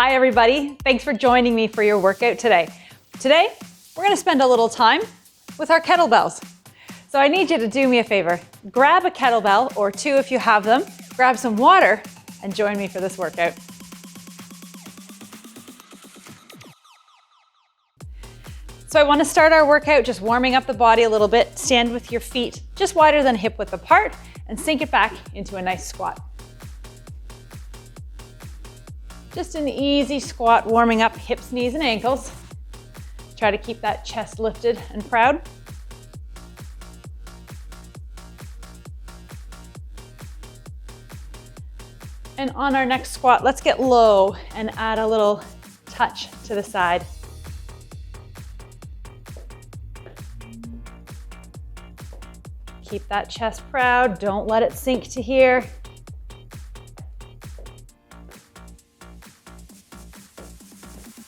Hi everybody, thanks for joining me for your workout today. Today, we're gonna spend a little time with our kettlebells. So I need you to do me a favor. Grab a kettlebell or two if you have them, grab some water, and join me for this workout. So I wanna start our workout just warming up the body a little bit. Stand with your feet just wider than hip width apart and sink it back into a nice squat. Just an easy squat, warming up hips, knees, and ankles. Try to keep that chest lifted and proud. And on our next squat, let's get low and add a little touch to the side. Keep that chest proud, don't let it sink to here.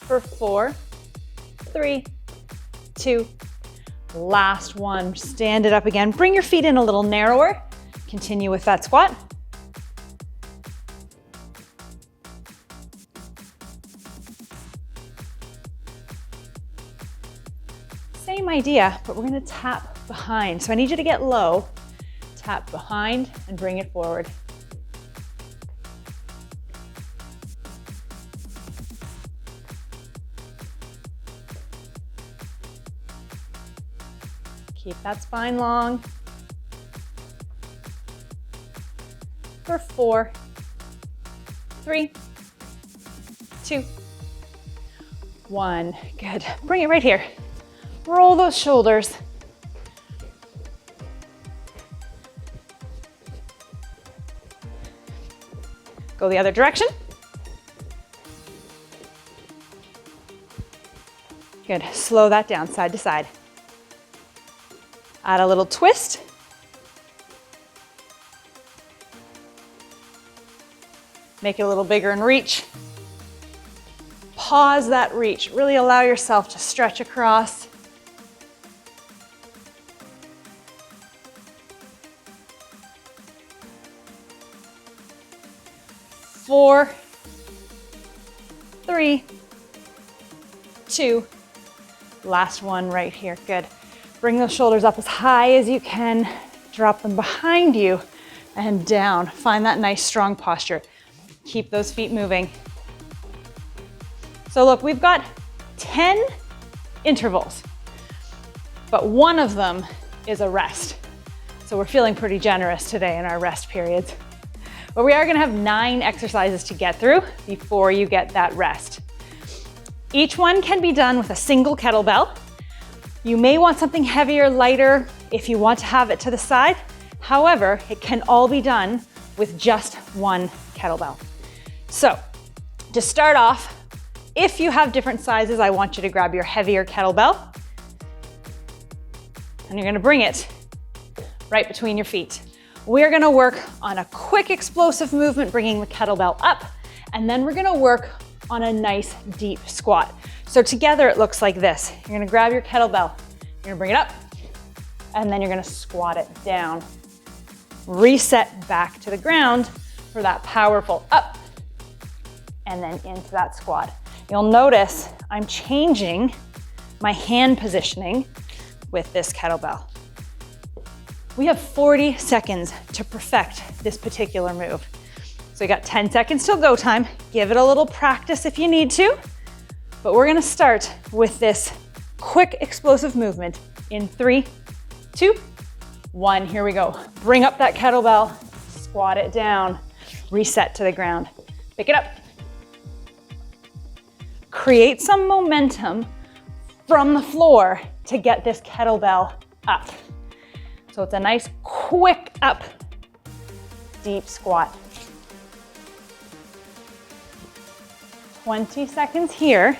For 4, 3, 2, last one. Stand it up again. Bring your feet in a little narrower. Continue with that squat. Same idea, but we're gonna tap behind. So I need you to get low, tap behind, and bring it forward. Keep that spine long. For 4, 3, 2, 1. Good. Bring it right here. Roll those shoulders. Go the other direction. Good. Slow that down side to side. Add a little twist. Make it a little bigger and reach. Pause that reach. Really allow yourself to stretch across. Four, 3, 2, last one right here. Good. Bring those shoulders up as high as you can. Drop them behind you and down. Find that nice strong posture. Keep those feet moving. So look, we've got 10 intervals, but one of them is a rest. So we're feeling pretty generous today in our rest periods. But we are gonna have 9 exercises to get through before you get that rest. Each one can be done with a single kettlebell. You may want something heavier, lighter, if you want to have it to the side. However, it can all be done with just one kettlebell. So, to start off, if you have different sizes, I want you to grab your heavier kettlebell and you're gonna bring it right between your feet. We're gonna work on a quick explosive movement, bringing the kettlebell up, and then we're gonna work on a nice deep squat. So together it looks like this. You're gonna grab your kettlebell, you're gonna bring it up, and then you're gonna squat it down. Reset back to the ground for that powerful up, and then into that squat. You'll notice I'm changing my hand positioning with this kettlebell. We have 40 seconds to perfect this particular move. So you got 10 seconds till go time. Give it a little practice if you need to, but we're gonna start with this quick explosive movement in 3, 2, 1. Here we go. Bring up that kettlebell, squat it down, reset to the ground. Pick it up. Create some momentum from the floor to get this kettlebell up. So it's a nice quick up, deep squat. 20 seconds here.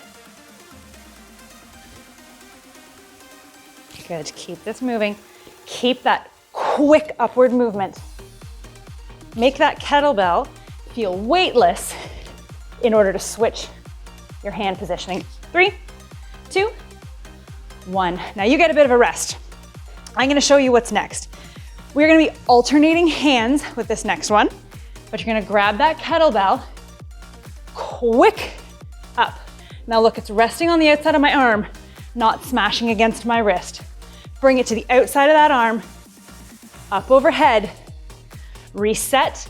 Good, keep this moving. Keep that quick upward movement. Make that kettlebell feel weightless in order to switch your hand positioning. 3, 2, 1. Now you get a bit of a rest. I'm gonna show you what's next. We're gonna be alternating hands with this next one, but you're gonna grab that kettlebell, quick up. Now look, it's resting on the outside of my arm, not smashing against my wrist. Bring it to the outside of that arm, up overhead, reset,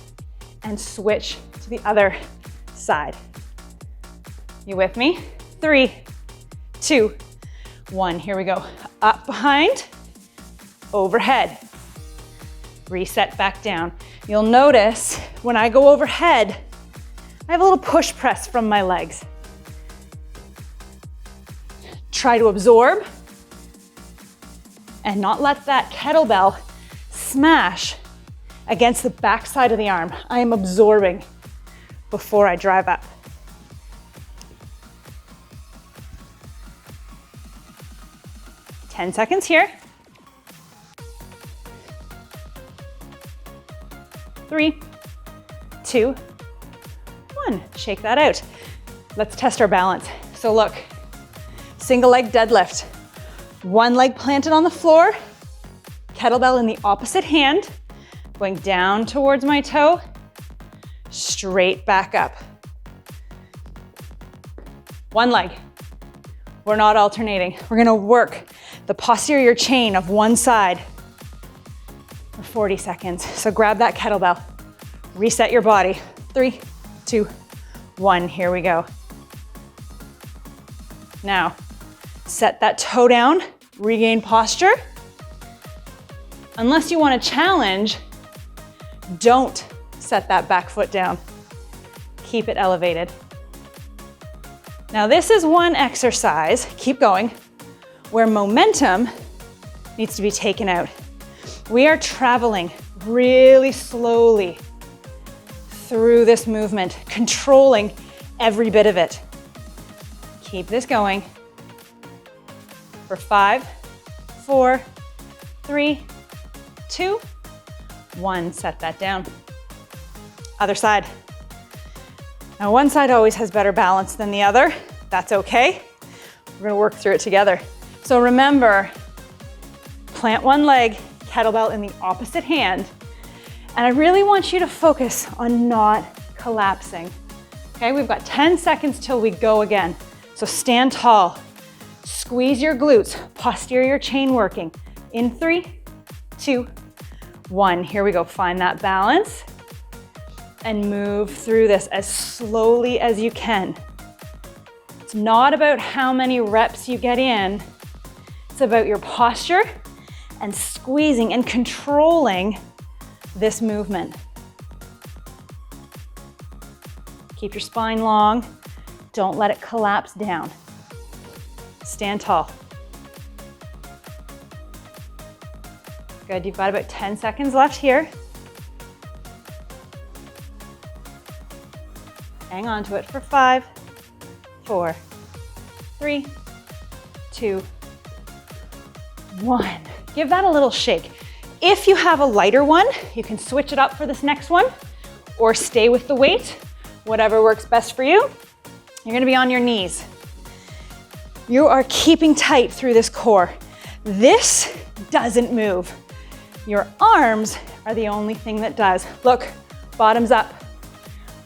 and switch to the other side. You with me? 3, 2, 1. Here we go. Up behind, overhead. Reset back down. You'll notice when I go overhead, I have a little push press from my legs. Try to absorb and not let that kettlebell smash against the back side of the arm. I am absorbing before I drive up. Ten seconds here. 3, 2, 1. Shake that out. Let's test our balance. So look, single leg deadlift. One leg planted on the floor, kettlebell in the opposite hand, going down towards my toe, straight back up. One leg. We're not alternating. We're gonna work the posterior chain of one side for 40 seconds. So grab that kettlebell, reset your body. 3, 2, 1, here we go. Now, set that toe down, regain posture. Unless you want to challenge, don't set that back foot down. Keep it elevated. Now this is one exercise, keep going, where momentum needs to be taken out. We are traveling really slowly through this movement, controlling every bit of it. Keep this going for 5, 4, 3, 2, 1. Set that down. Other side. Now one side always has better balance than the other. That's okay. We're gonna work through it together. So remember, plant one leg, kettlebell in the opposite hand, and I really want you to focus on not collapsing. Okay, we've got 10 seconds till we go again. So stand tall, squeeze your glutes, posterior chain working. In 3, 2, 1. Here we go, find that balance and move through this as slowly as you can. It's not about how many reps you get in, it's about your posture and squeezing and controlling this movement. Keep your spine long, don't let it collapse down. Stand tall. Good, you've got about 10 seconds left here. Hang on to it for 5, 4, 3, 2, 1. Give that a little shake. If you have a lighter one, you can switch it up for this next one or stay with the weight, whatever works best for you. You're gonna be on your knees. You are keeping tight through this core. This doesn't move. Your arms are the only thing that does. Look, bottoms up.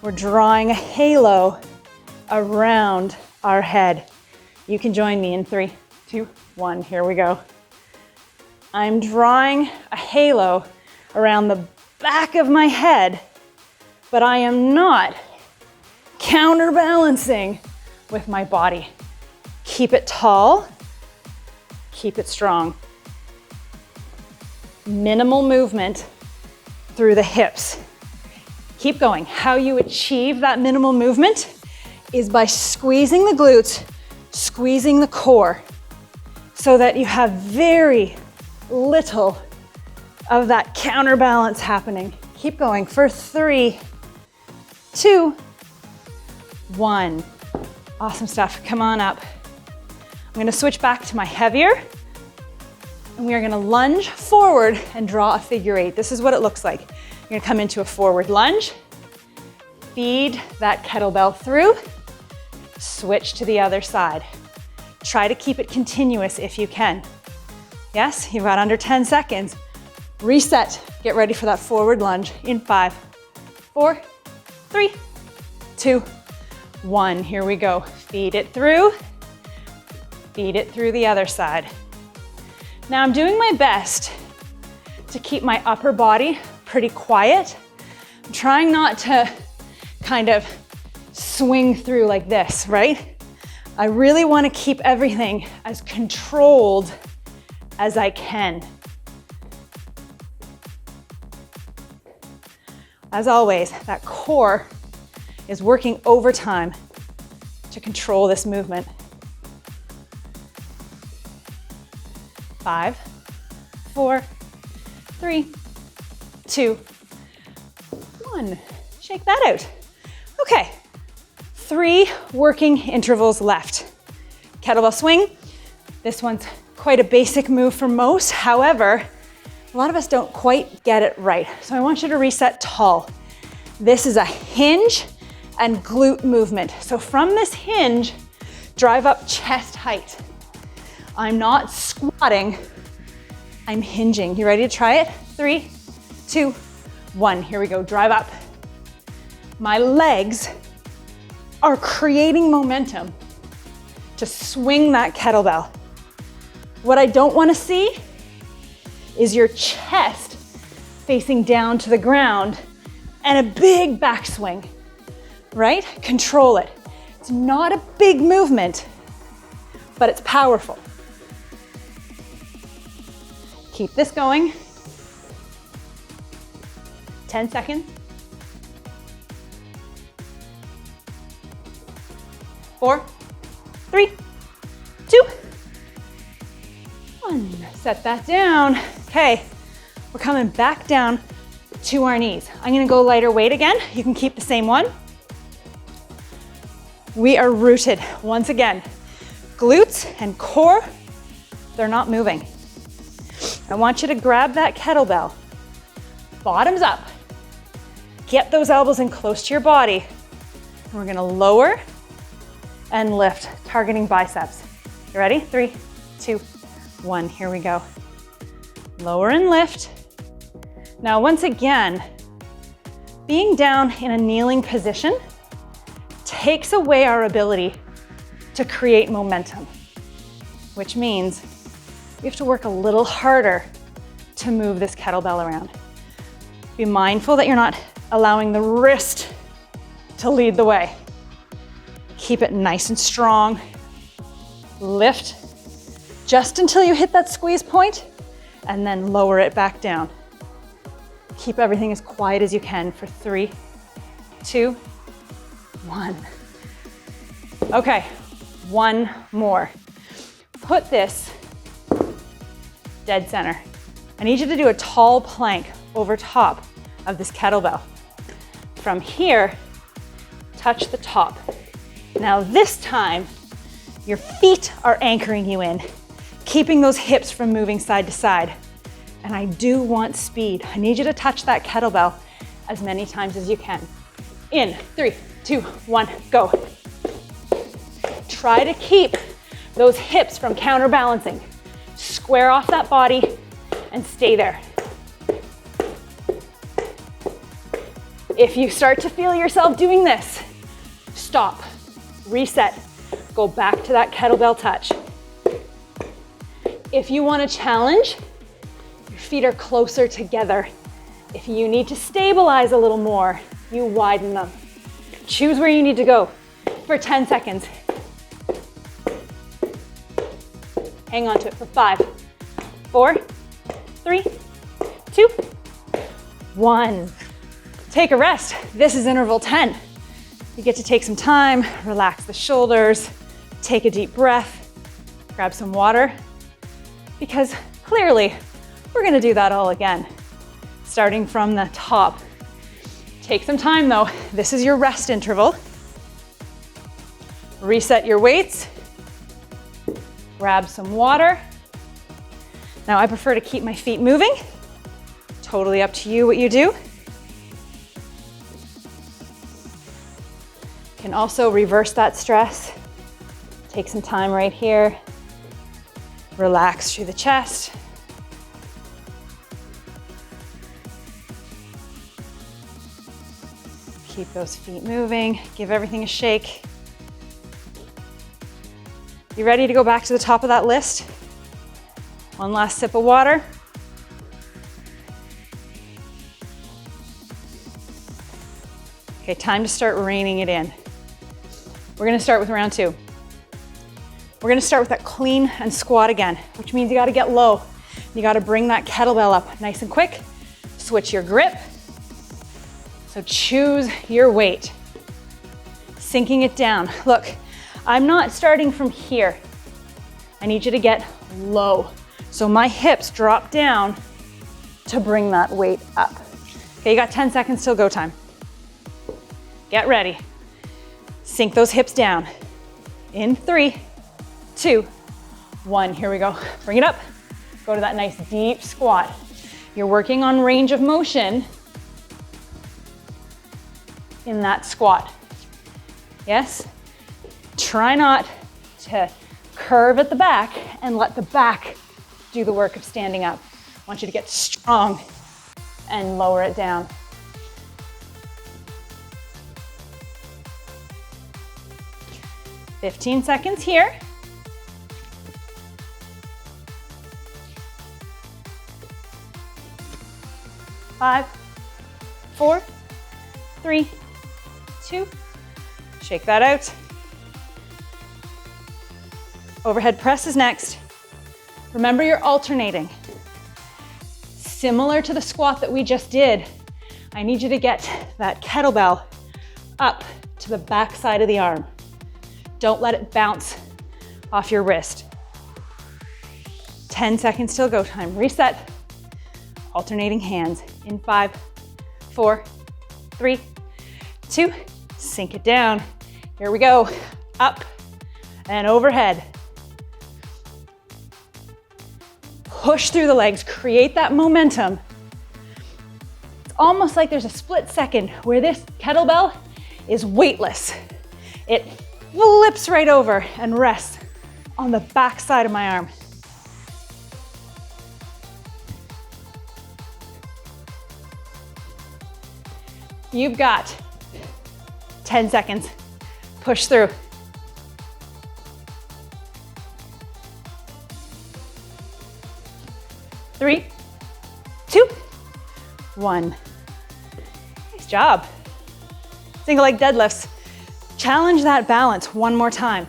We're drawing a halo around our head. You can join me in 3, 2, 1. Here we go. I'm drawing a halo around the back of my head, but I am not counterbalancing with my body. Keep it tall, keep it strong. Minimal movement through the hips. Keep going. How you achieve that minimal movement is by squeezing the glutes, squeezing the core, so that you have very little of that counterbalance happening. Keep going for 3, 2, 1. Awesome stuff. Come on up. I'm going to switch back to my heavier, and we are going to lunge forward and draw a figure 8. This is what it looks like. You're going to come into a forward lunge, feed that kettlebell through, switch to the other side. Try to keep it continuous if you can. Yes, you've got under 10 seconds. Reset. Get ready for that forward lunge in 5, 4, 3, 2, 1. Here we go. Feed it through the other side. Now I'm doing my best to keep my upper body pretty quiet. I'm trying not to kind of swing through like this, right? I really want to keep everything as controlled as I can. As always, that core is working overtime to control this movement. 5, 4, 3, 2, 1. Shake that out. Okay, 3 working intervals left. Kettlebell swing. This one's quite a basic move for most. However, a lot of us don't quite get it right. So I want you to reset tall. This is a hinge and glute movement. So from this hinge, drive up chest height. I'm not squatting, I'm hinging. You ready to try it? 3, 2, 1. Here we go, drive up. My legs are creating momentum to swing that kettlebell. What I don't want to see is your chest facing down to the ground and a big backswing, right? Control it. It's not a big movement, but it's powerful. Keep this going. 10 seconds. 4, 3, 2, 1. Set that down. Okay, we're coming back down to our knees. I'm gonna go lighter weight again. You can keep the same one. We are rooted once again. Glutes and core, they're not moving. I want you to grab that kettlebell, bottoms up. Get those elbows in close to your body. And we're gonna lower and lift, targeting biceps. You ready? 3, 2, 1. Here we go. Lower and lift. Now, once again, being down in a kneeling position takes away our ability to create momentum, which means we have to work a little harder to move this kettlebell around. Be mindful that you're not allowing the wrist to lead the way. Keep it nice and strong. Lift just until you hit that squeeze point and then lower it back down. Keep everything as quiet as you can for 3, 2, 1. Okay, one more. Put this dead center. I need you to do a tall plank over top of this kettlebell. From here, touch the top. Now this time, your feet are anchoring you in, keeping those hips from moving side to side. And I do want speed. I need you to touch that kettlebell as many times as you can. In 3, 2, 1, go. Try to keep those hips from counterbalancing. Square off that body and stay there. If you start to feel yourself doing this, stop, reset, go back to that kettlebell touch. If you want to challenge, your feet are closer together. If you need to stabilize a little more, you widen them. Choose where you need to go for 10 seconds. Hang on to it for 5, 4, 3, 2, 1. Take a rest. This is interval 10. You get to take some time, relax the shoulders, take a deep breath, grab some water, because clearly we're gonna do that all again, starting from the top. Take some time though. This is your rest interval. Reset your weights, grab some water. Now I prefer to keep my feet moving. Totally up to you what you do. You can also reverse that stress. Take some time right here. Relax through the chest. Keep those feet moving. Give everything a shake. You ready to go back to the top of that list? One last sip of water. Okay, time to start reining it in. We're gonna start with round 2. We're gonna start with that clean and squat again, which means you gotta get low. You gotta bring that kettlebell up nice and quick. Switch your grip. So choose your weight. Sinking it down. Look, I'm not starting from here. I need you to get low. So my hips drop down to bring that weight up. Okay, you got 10 seconds till go time. Get ready. Sink those hips down. In 3, 2, 1. Here we go. Bring it up. Go to that nice deep squat. You're working on range of motion in that squat. Yes? Try not to curve at the back and let the back do the work of standing up. I want you to get strong and lower it down. "15 seconds here. Five, 4, 3, 2. Shake that out. Overhead press is next. Remember, you're alternating. Similar to the squat that we just did, I need you to get that kettlebell up to the back side of the arm. Don't let it bounce off your wrist. 10 seconds till go time. Reset. Alternating hands in 5, 4, 3, 2. Sink it down. Here we go. Up and overhead. Push through the legs, create that momentum. It's almost like there's a split second where this kettlebell is weightless. It flips right over and rests on the back side of my arm. You've got 10 seconds. Push through. Three, 2, 1. Nice job. Single leg deadlifts. Challenge that balance one more time.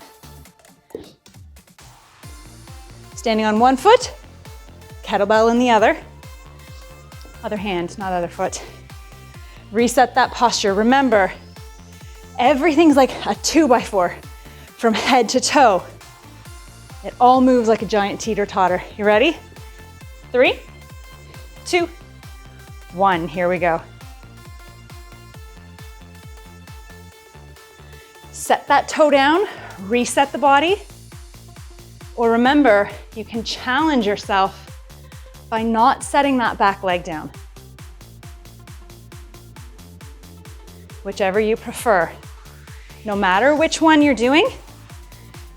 Standing on one foot, kettlebell in the other. Other hand, not other foot. Reset that posture. Remember, everything's like a 2x4 from head to toe. It all moves like a giant teeter-totter. You ready? 3, 2, 1. Here we go. Set that toe down, reset the body. Or remember, you can challenge yourself by not setting that back leg down. Whichever you prefer. No matter which one you're doing,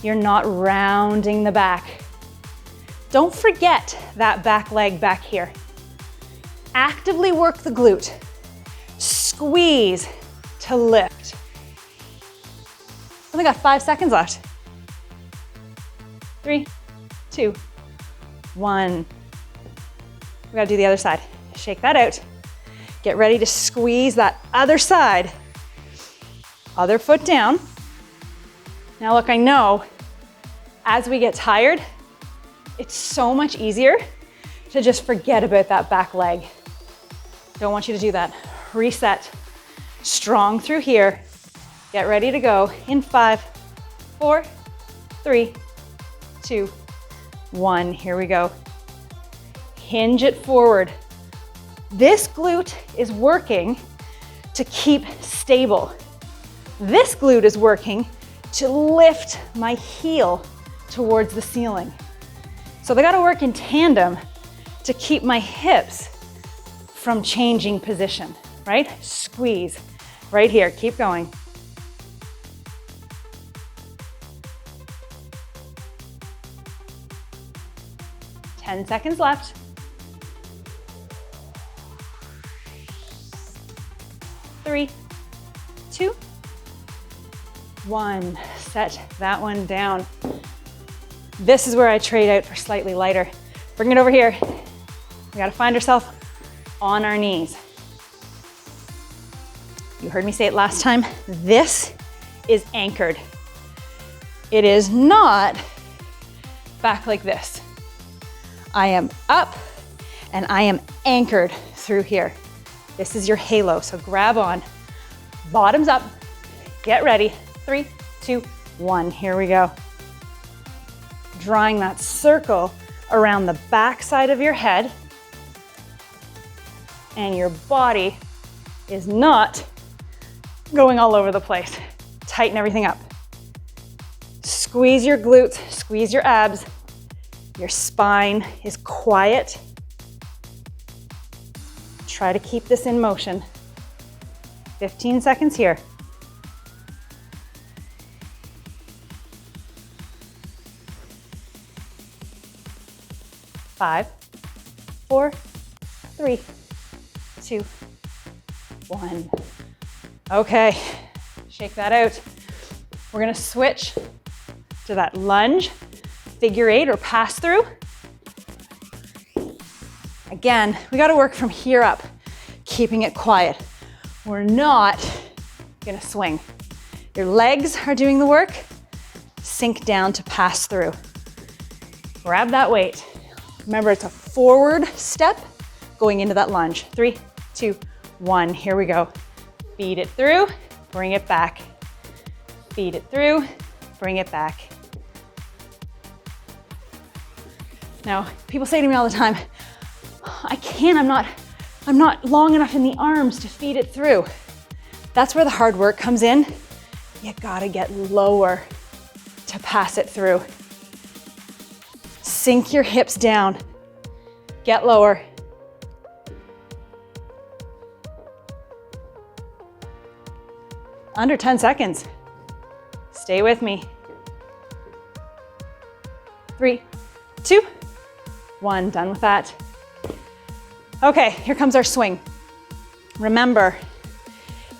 you're not rounding the back. Don't forget that back leg back here. Actively work the glute. Squeeze to lift. Only got 5 seconds left. 3, 2, 1. We gotta do the other side. Shake that out. Get ready to squeeze that other side. Other foot down. Now look, I know as we get tired, it's so much easier to just forget about that back leg. Don't want you to do that. Reset. Strong through here. Get ready to go in 5, 4, 3, 2, 1. Here we go. Hinge it forward. This glute is working to keep stable. This glute is working to lift my heel towards the ceiling. So they gotta work in tandem to keep my hips from changing position, right? Squeeze. Right here, keep going. Ten seconds left. 3, 2, 1. Set that one down. This is where I trade out for slightly lighter. Bring it over here. We gotta find ourselves on our knees. You heard me say it last time. This is anchored. It is not back like this. I am up and I am anchored through here. This is your halo, so grab on. Bottoms up, get ready. 3, 2, 1, here we go. Drawing that circle around the back side of your head, and your body is not going all over the place. Tighten everything up. Squeeze your glutes, squeeze your abs. Your spine is quiet. Try to keep this in motion. 15 seconds here. 5, 4, 3, 2, 1. Okay, shake that out. We're gonna switch to that lunge, figure 8 or pass through. Again, we gotta work from here up, keeping it quiet. We're not gonna swing. Your legs are doing the work. Sink down to pass through. Grab that weight. Remember, it's a forward step going into that lunge. 3, 2, 1, here we go. Feed it through, bring it back. Feed it through, bring it back. Now, people say to me all the time, I can't, I'm not long enough in the arms to feed it through. That's where the hard work comes in. You gotta get lower to pass it through. Sink your hips down. Get lower. Under 10 seconds. Stay with me. 3, 2, 1, done with that. Okay, here comes our swing. Remember,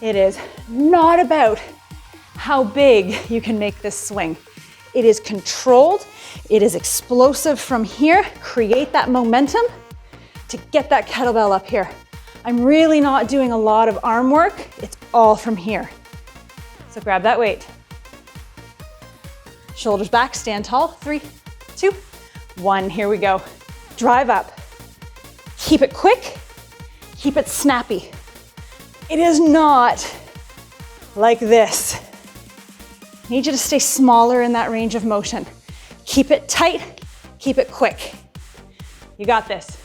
it is not about how big you can make this swing. It is controlled, it is explosive from here. Create that momentum to get that kettlebell up here. I'm really not doing a lot of arm work. It's all from here. So grab that weight. Shoulders back, stand tall. 3, 2, 1, here we go. Drive up. Keep it quick, keep it snappy. It is not like this. I need you to stay smaller in that range of motion. Keep it tight, keep it quick. You got this.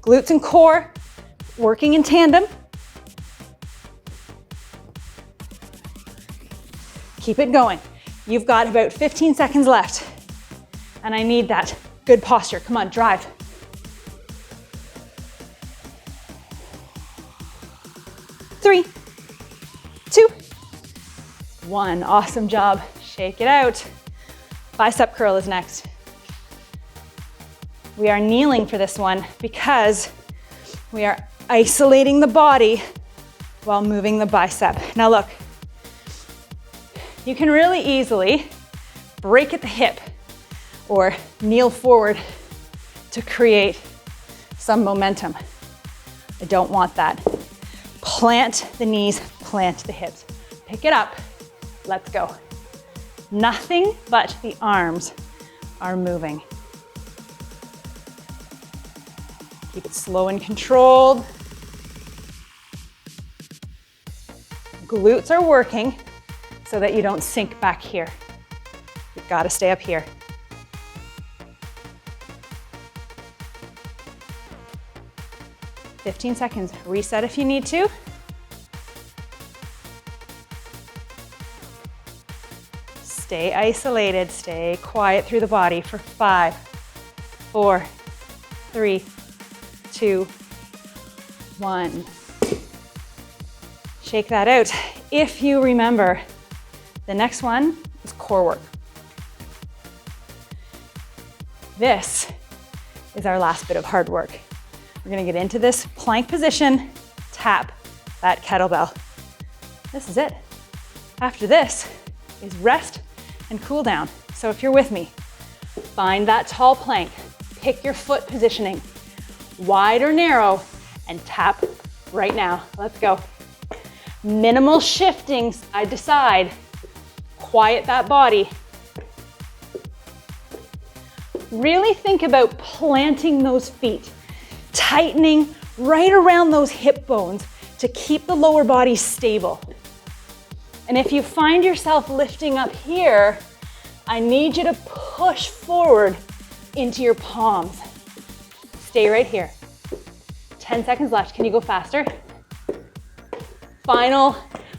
Glutes and core working in tandem. Keep it going. You've got about 15 seconds left, and I need that good posture. Come on, drive. 3, 2, 1. Awesome job. Shake it out. Bicep curl is next. We are kneeling for this one because we are isolating the body while moving the bicep. Now look, you can really easily break at the hip or kneel forward to create some momentum. I don't want that. Plant the knees, plant the hips. Pick it up, let's go. Nothing but the arms are moving. Keep it slow and controlled. Glutes are working so that you don't sink back here. You've got to stay up here. "15 seconds. Reset if you need to. Stay isolated, stay quiet through the body for 5, 4, 3, 2, 1. Shake that out. If you remember, the next one is core work. This is our last bit of hard work. We're gonna get into this plank position, tap that kettlebell. This is it. After this is rest and cool down. So if you're with me, find that tall plank, pick your foot positioning, wide or narrow, and tap right now. Let's go. Minimal shifting side to side. Quiet that body. Really think about planting those feet, tightening right around those hip bones to keep the lower body stable. And if you find yourself lifting up here, I need you to push forward into your palms. Stay right here. 10 seconds left. Can you go faster? Final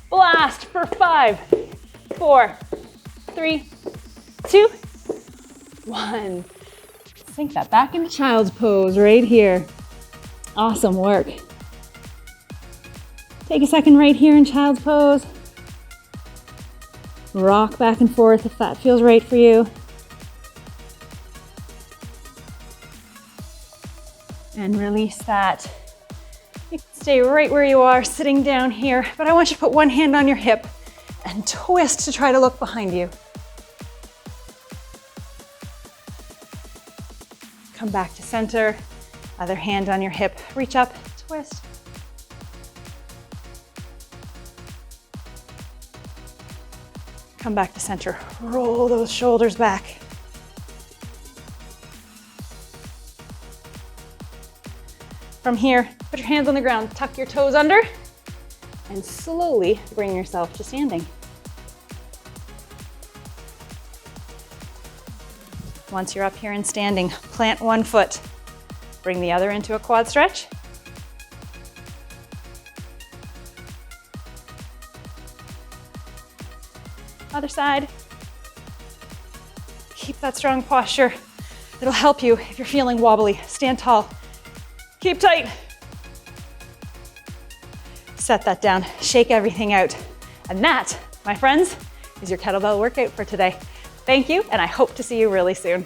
blast for 5, 4, 3, 2, 1. Sink that back into child's pose right here. Awesome work. Take a second right here in child's pose. Rock back and forth if that feels right for you. And release that. You can stay right where you are, sitting down here, but I want you to put one hand on your hip and twist to try to look behind you. Come back to center, other hand on your hip, reach up, twist. Come back to center, roll those shoulders back. From here, put your hands on the ground, tuck your toes under, and slowly bring yourself to standing. Once you're up here and standing, plant one foot. Bring the other into a quad stretch. Other side. Keep that strong posture. It'll help you if you're feeling wobbly. Stand tall. Keep tight. Set that down. Shake everything out. And that, my friends, is your kettlebell workout for today. Thank you, and I hope to see you really soon.